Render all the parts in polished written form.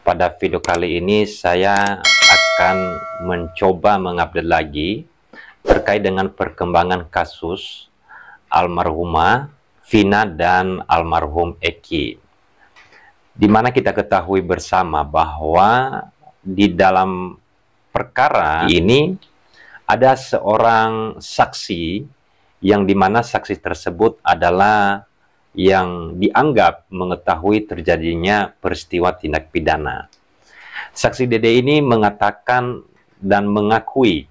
Pada video kali ini saya akan mencoba mengupdate lagi terkait dengan perkembangan kasus almarhumah Vina dan almarhum Eki. Di mana kita ketahui bersama bahwa di dalam perkara ini ada seorang saksi yang dimana saksi tersebut adalah yang dianggap mengetahui terjadinya peristiwa tindak pidana. Saksi Dede ini mengatakan dan mengakui,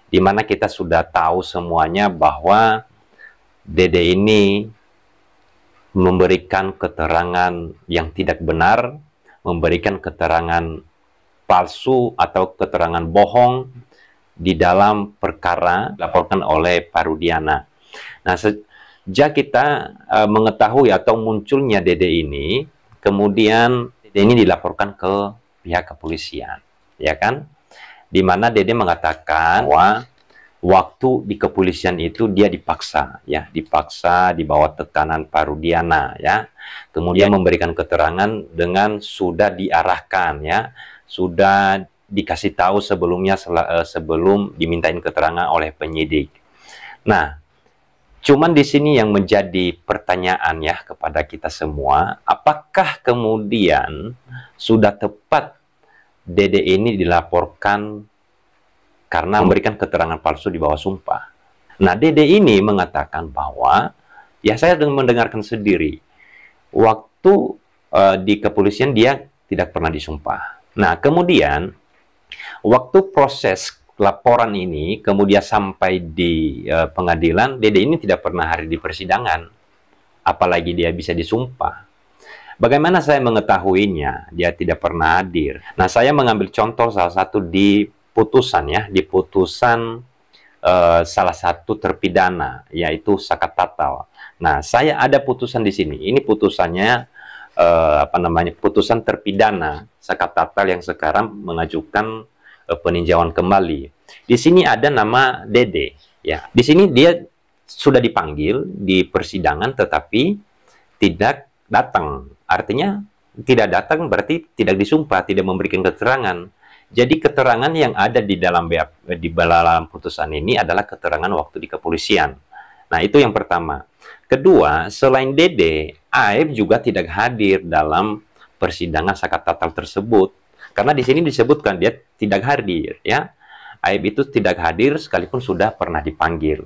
di mana kita sudah tahu semuanya bahwa Dede ini memberikan keterangan yang tidak benar, memberikan keterangan palsu atau keterangan bohong di dalam perkara dilaporkan oleh Pak Rudiana. Nah, sejak kita mengetahui atau munculnya Dede ini, kemudian Dede ini dilaporkan ke pihak kepolisian, ya kan? Di mana Dede mengatakan bahwa waktu di kepolisian itu dia dipaksa, dipaksa di bawah tekanan Pak Rudiana, kemudian memberikan keterangan dengan sudah diarahkan, sudah dikasih tahu sebelumnya sebelum dimintain keterangan oleh penyidik. Nah, cuman di sini yang menjadi pertanyaan kepada kita semua, apakah kemudian sudah tepat Dede ini dilaporkan karena memberikan keterangan palsu di bawah sumpah? Nah, Dede ini mengatakan bahwa, saya mendengarkan sendiri, waktu di kepolisian dia tidak pernah disumpah. Nah, kemudian waktu proses laporan ini kemudian sampai di pengadilan, Dede ini tidak pernah hadir di persidangan, apalagi dia bisa disumpah. Bagaimana saya mengetahuinya dia tidak pernah hadir? Nah, saya mengambil contoh salah satu di putusan, di putusan salah satu terpidana, yaitu Sakat Tatal. Nah, saya ada putusan di sini. Ini putusannya putusan terpidana Sakat Tatal yang sekarang mengajukan peninjauan kembali. Di sini ada nama Dede, Di sini dia sudah dipanggil di persidangan tetapi tidak datang. Artinya tidak datang berarti tidak disumpah, tidak memberikan keterangan. Jadi keterangan yang ada di dalam putusan ini adalah keterangan waktu di kepolisian. Nah, itu yang pertama. Kedua, selain Dede, Aib juga tidak hadir dalam persidangan Sakat Tatal tersebut. Karena di sini disebutkan dia tidak hadir, Aib itu tidak hadir sekalipun sudah pernah dipanggil.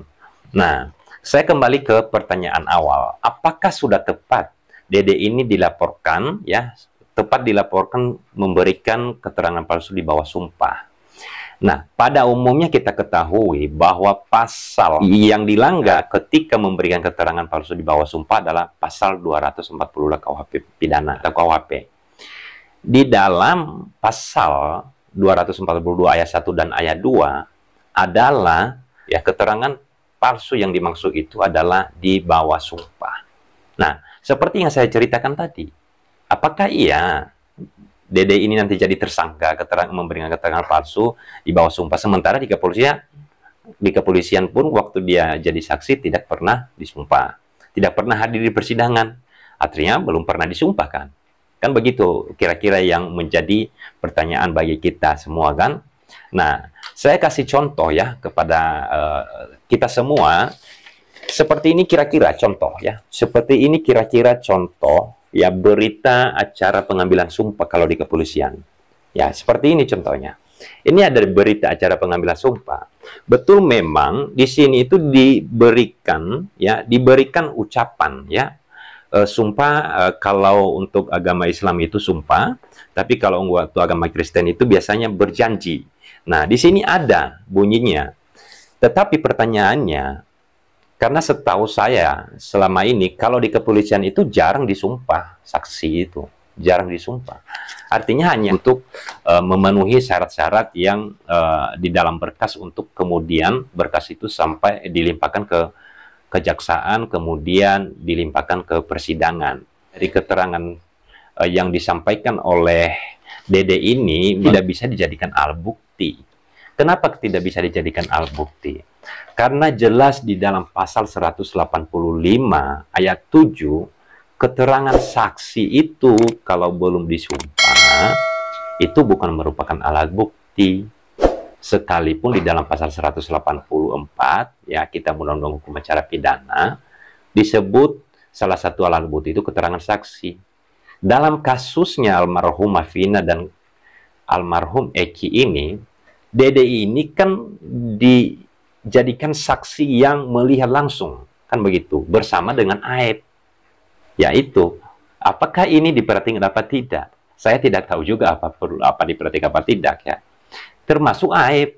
Nah, saya kembali ke pertanyaan awal. Apakah sudah tepat Dede ini dilaporkan, tepat dilaporkan memberikan keterangan palsu di bawah sumpah? Nah, pada umumnya kita ketahui bahwa pasal yang dilanggar ketika memberikan keterangan palsu di bawah sumpah adalah pasal 240 KUHP pidana atau KUHP. Di dalam pasal 242 ayat 1 dan ayat 2 adalah keterangan palsu yang dimaksud itu adalah di bawah sumpah. Nah, seperti yang saya ceritakan tadi, apakah Dede ini nanti jadi tersangka memberikan keterangan palsu di bawah sumpah, sementara di kepolisian pun waktu dia jadi saksi tidak pernah disumpah, tidak pernah hadir di persidangan, artinya belum pernah disumpah kan? Kan begitu kira-kira yang menjadi pertanyaan bagi kita semua kan? Nah, saya kasih contoh kepada kita semua. Seperti ini kira-kira contoh Seperti ini kira-kira contoh berita acara pengambilan sumpah kalau di kepolisian. Seperti ini contohnya. Ini ada berita acara pengambilan sumpah. Betul memang di sini itu diberikan ucapan sumpah kalau untuk agama Islam itu sumpah, tapi kalau untuk agama Kristen itu biasanya berjanji. Nah, di sini ada bunyinya. Tetapi pertanyaannya, karena setahu saya selama ini kalau di kepolisian itu jarang disumpah saksi itu, jarang disumpah. Artinya hanya untuk memenuhi syarat-syarat yang di dalam berkas untuk kemudian berkas itu sampai dilimpahkan ke kejaksaan, kemudian dilimpahkan ke persidangan. Dari keterangan yang disampaikan oleh Dede ini tidak bisa dijadikan alat bukti. Kenapa tidak bisa dijadikan alat bukti? Karena jelas di dalam pasal 185 ayat 7 keterangan saksi itu kalau belum disumpah, itu bukan merupakan alat bukti. Sekalipun di dalam pasal 184, ya, Kitab Undang-Undang Hukum Acara Pidana, disebut salah satu alat bukti itu keterangan saksi. Dalam kasusnya almarhum Vina dan almarhum Eki ini, Dede ini kan dijadikan saksi yang melihat langsung, kan begitu, bersama dengan Aep. Yaitu, apakah ini diperhatikan apa tidak? Saya tidak tahu juga apa diperhatikan apa tidak, ya. Termasuk Aep.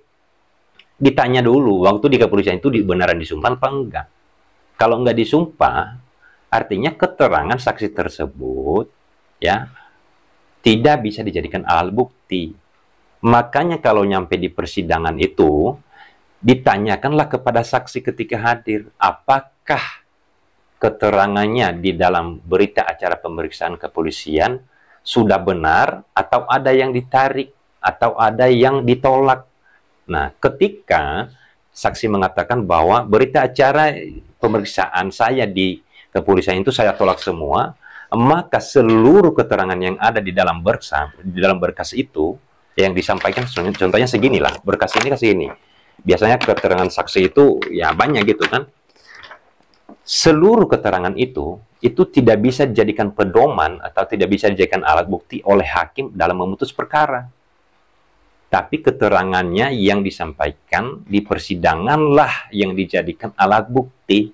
Ditanya dulu, waktu di kepolisian itu beneran disumpah apa enggak? Kalau enggak disumpah, artinya keterangan saksi tersebut, ya, tidak bisa dijadikan alat bukti. Makanya kalau nyampe di persidangan itu, ditanyakanlah kepada saksi ketika hadir, apakah keterangannya di dalam berita acara pemeriksaan kepolisian sudah benar, atau ada yang ditarik, atau ada yang ditolak. Nah, ketika saksi mengatakan bahwa berita acara pemeriksaan saya di kepolisian itu saya tolak semua, maka seluruh keterangan yang ada di dalam berkas itu yang disampaikan, contohnya seginilah, berkas ini kasih ini. Biasanya keterangan saksi itu ya banyak gitu kan. Seluruh keterangan itu tidak bisa dijadikan pedoman atau tidak bisa dijadikan alat bukti oleh hakim dalam memutus perkara. Tapi keterangannya yang disampaikan di persidangan lah yang dijadikan alat bukti.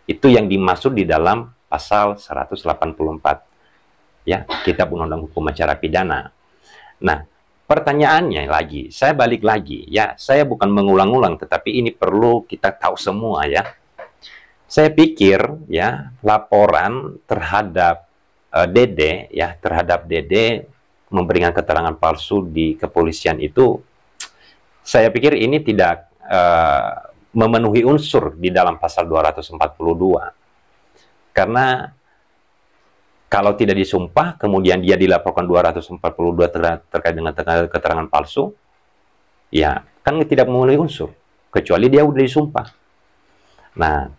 Itu yang dimaksud di dalam pasal 184. Ya, Kitab Undang-Undang Hukum Acara Pidana. Nah, pertanyaannya lagi, saya balik lagi, ya, saya bukan mengulang-ulang, tetapi ini perlu kita tahu semua, ya. Saya pikir, ya, laporan terhadap Dede, ya, terhadap Dede memberikan keterangan palsu di kepolisian itu, saya pikir ini tidak memenuhi unsur di dalam pasal 242. Karena kalau tidak disumpah, kemudian dia dilaporkan 242 terkait dengan keterangan palsu, ya, kan tidak memenuhi unsur, kecuali dia udah disumpah. Nah,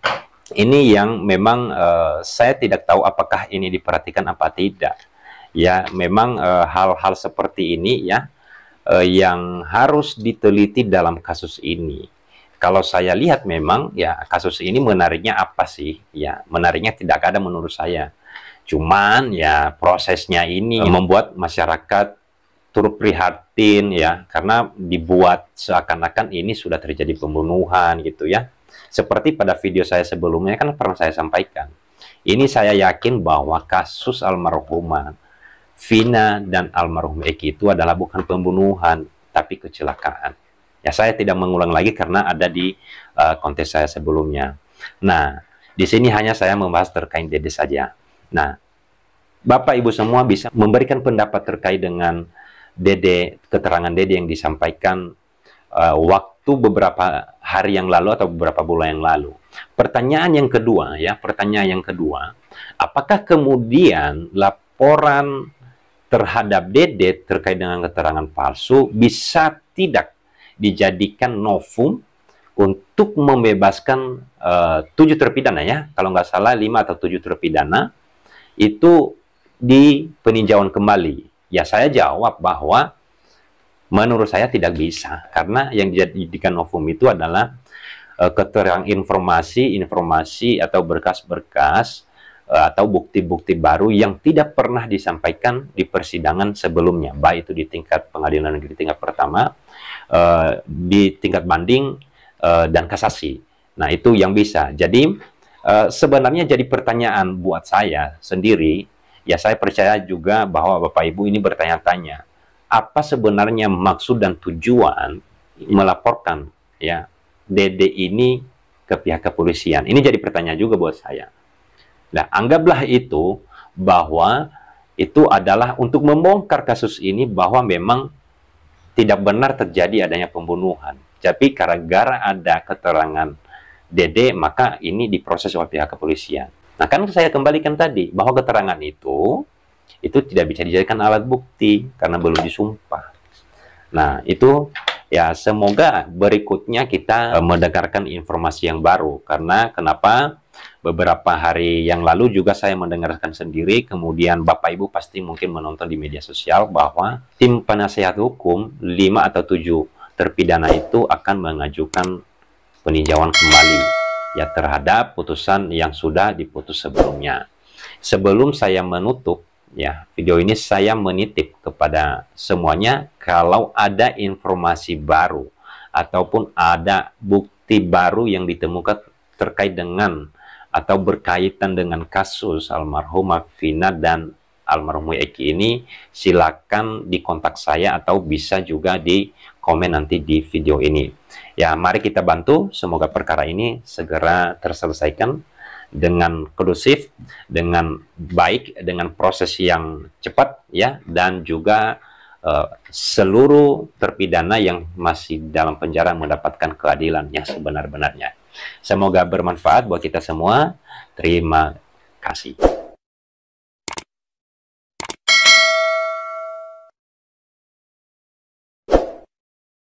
ini yang memang saya tidak tahu apakah ini diperhatikan apa tidak. Ya, memang hal-hal seperti ini, ya, yang harus diteliti dalam kasus ini. Kalau saya lihat memang, ya, kasus ini menariknya apa sih? Ya, menariknya tidak ada menurut saya. Cuman, ya, prosesnya ini membuat masyarakat turut prihatin, ya, karena dibuat seakan-akan ini sudah terjadi pembunuhan gitu, ya. Seperti pada video saya sebelumnya kan pernah saya sampaikan. Ini saya yakin bahwa kasus almarhumah Vina dan almarhum Eki itu adalah bukan pembunuhan, tapi kecelakaan. Ya, saya tidak mengulang lagi karena ada di kontes saya sebelumnya. Nah, di sini hanya saya membahas terkait Dede saja. Nah, Bapak Ibu semua bisa memberikan pendapat terkait dengan Dede, keterangan Dede yang disampaikan waktu beberapa hari yang lalu atau beberapa bulan yang lalu. Pertanyaan yang kedua, ya, apakah kemudian laporan terhadap Dede terkait dengan keterangan palsu bisa tidak dijadikan novum untuk membebaskan 7 terpidana, ya, kalau nggak salah 5 atau 7 terpidana itu di peninjauan kembali? Ya, saya jawab bahwa menurut saya tidak bisa, karena yang dijadikan novum itu adalah keterangan informasi atau berkas-berkas atau bukti-bukti baru yang tidak pernah disampaikan di persidangan sebelumnya, baik itu di tingkat pengadilan negeri tingkat pertama, di tingkat banding, dan kasasi. Nah, itu yang bisa. Jadi, sebenarnya jadi pertanyaan buat saya sendiri, ya, saya percaya juga bahwa Bapak Ibu ini bertanya-tanya, apa sebenarnya maksud dan tujuan melaporkan, ya, Dede ini ke pihak kepolisian? Ini jadi pertanyaan juga buat saya. Nah, anggaplah itu bahwa itu adalah untuk membongkar kasus ini bahwa memang tidak benar terjadi adanya pembunuhan. Tapi gara-gara ada keterangan Dede, maka ini diproses oleh pihak kepolisian. Nah, kan saya kembalikan tadi bahwa keterangan itu tidak bisa dijadikan alat bukti karena belum disumpah. Nah, itu, ya, semoga berikutnya kita mendengarkan informasi yang baru. Karena kenapa? beberapa hari yang lalu juga saya mendengarkan sendiri, kemudian Bapak Ibu pasti mungkin menonton di media sosial bahwa tim penasehat hukum 5 atau 7 terpidana itu akan mengajukan peninjauan kembali ya terhadap putusan yang sudah diputus sebelumnya. Sebelum saya menutup ya video ini, saya menitip kepada semuanya, kalau ada informasi baru ataupun ada bukti baru yang ditemukan terkait dengan atau berkaitan dengan kasus almarhumah Vina dan almarhum Eki ini, silakan dikontak saya atau bisa juga di komen nanti di video ini. Ya, mari kita bantu semoga perkara ini segera terselesaikan dengan kondusif, dengan baik, dengan proses yang cepat ya, dan juga seluruh terpidana yang masih dalam penjara mendapatkan keadilan yang sebenar-benarnya. Semoga bermanfaat buat kita semua. Terima kasih.